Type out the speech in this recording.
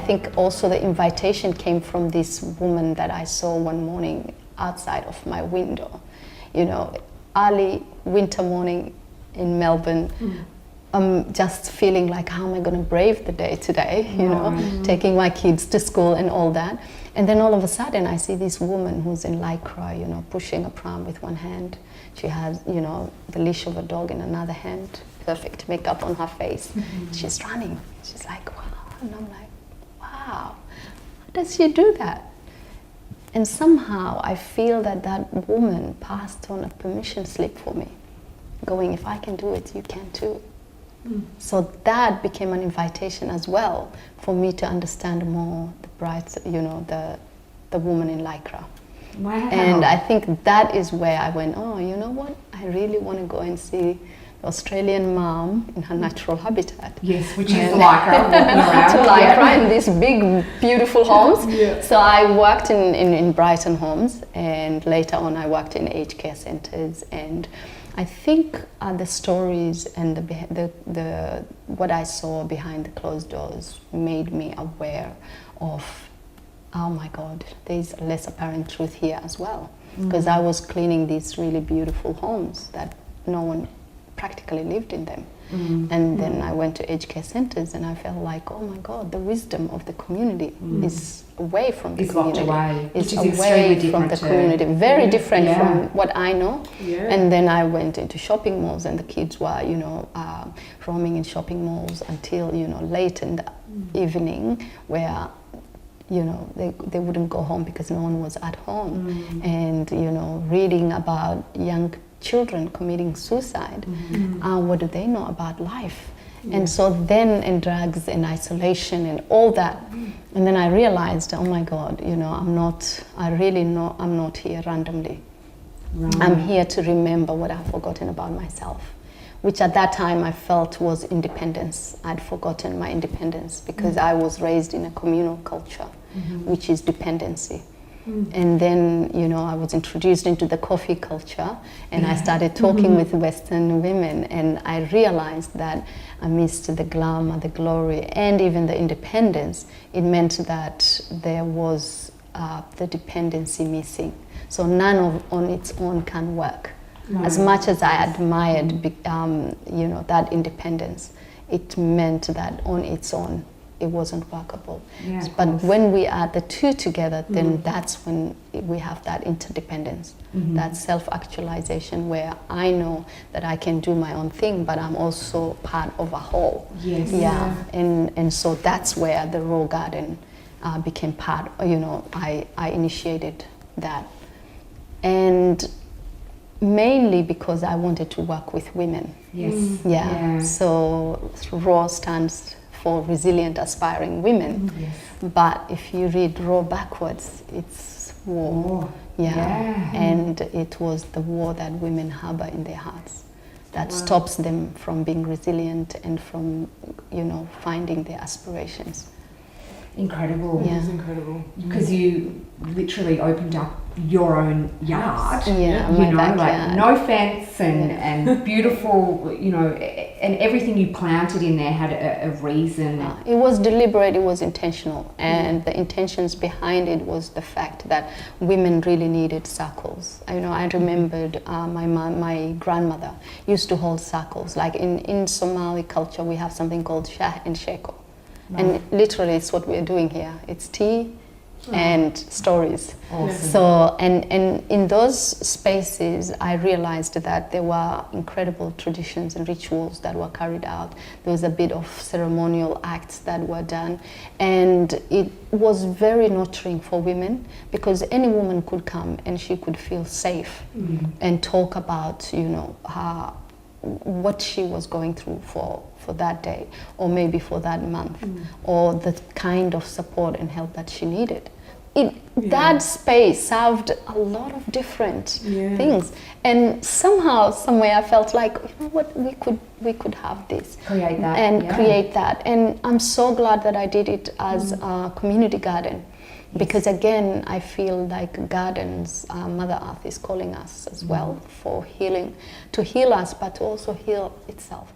think also the invitation came from this woman that I saw one morning outside of my window. You know, early winter morning in Melbourne. I'm just feeling like, how am I going to brave the day today? You know, taking my kids to school and all that. And then all of a sudden I see this woman who's in lycra, you know, pushing a pram with one hand. She has, you know, the leash of a dog in another hand, perfect makeup on her face. She's running. She's like, wow. And I'm like, wow, how does she do that? And somehow I feel that that woman passed on a permission slip for me, going, if I can do it, you can too. So that became an invitation as well for me to understand more the brides, you know, the woman in lycra. Wow. And I think that is where I went, oh, you know what? I really want to go and see the Australian mom in her natural habitat. Yes, which is lycra, walking around. To lycra in these big, beautiful homes. Yeah. So I worked in Brighton homes, and later on I worked in aged care centres. And I think the stories and the what I saw behind the closed doors made me aware of, oh my God, there's a less apparent truth here as well. Because I was cleaning these really beautiful homes that no one practically lived in them. And then I went to aged care centres and I felt like, oh my God, the wisdom of the community is away from the community. It's away from the community. Very different from what I know. And then I went into shopping malls and the kids were, you know, roaming in shopping malls until, you know, late in the evening, where, you know, they wouldn't go home because no one was at home. And, you know, reading about young children committing suicide. What do they know about life? And so then in drugs and isolation and all that, and then I realized, oh my God, you know, I'm not here randomly. I'm here to remember what I've forgotten about myself, which at that time I felt was independence. I'd forgotten my independence because I was raised in a communal culture, which is dependency. And then, you know, I was introduced into the coffee culture, and I started talking with Western women, and I realized that amidst the glamour, the glory, and even the independence, it meant that there was the dependency missing. So none on its own can work. As much as I admired, you know, that independence, it meant that on its own, it wasn't workable. But when we add the two together, then that's when we have that interdependence, that self-actualization, where I know that I can do my own thing, but I'm also part of a whole. And so that's where the Raw Garden became part, you know, I initiated that. And mainly because I wanted to work with women. So RAW stands for Resilient Aspiring Women. But if you read RAW backwards, it's war. And it was the war that women harbor in their hearts that stops them from being resilient and from, you know, finding their aspirations. Incredible. It was incredible. Because you literally opened up your own yard. You know, like no fence and beautiful, you know, and everything you planted in there had a reason. It was deliberate, it was intentional. And the intentions behind it was the fact that women really needed circles. You know, I remembered my grandmother used to hold circles. Like in Somali culture, we have something called Shah and Sheko. And literally it's what we're doing here. It's tea and stories. So, and in those spaces, I realized that there were incredible traditions and rituals that were carried out. There was a bit of ceremonial acts that were done. And it was very nurturing for women because any woman could come and she could feel safe and talk about, you know, what she was going through for that day, or maybe for that month, or the kind of support and help that she needed. That space served a lot of different things, and somehow, somewhere, I felt like, you know what, we could have this, create that, and I'm so glad that I did it as a community garden. Because again, I feel like gardens, Mother Earth is calling us as well for healing, to heal us, but to also heal itself.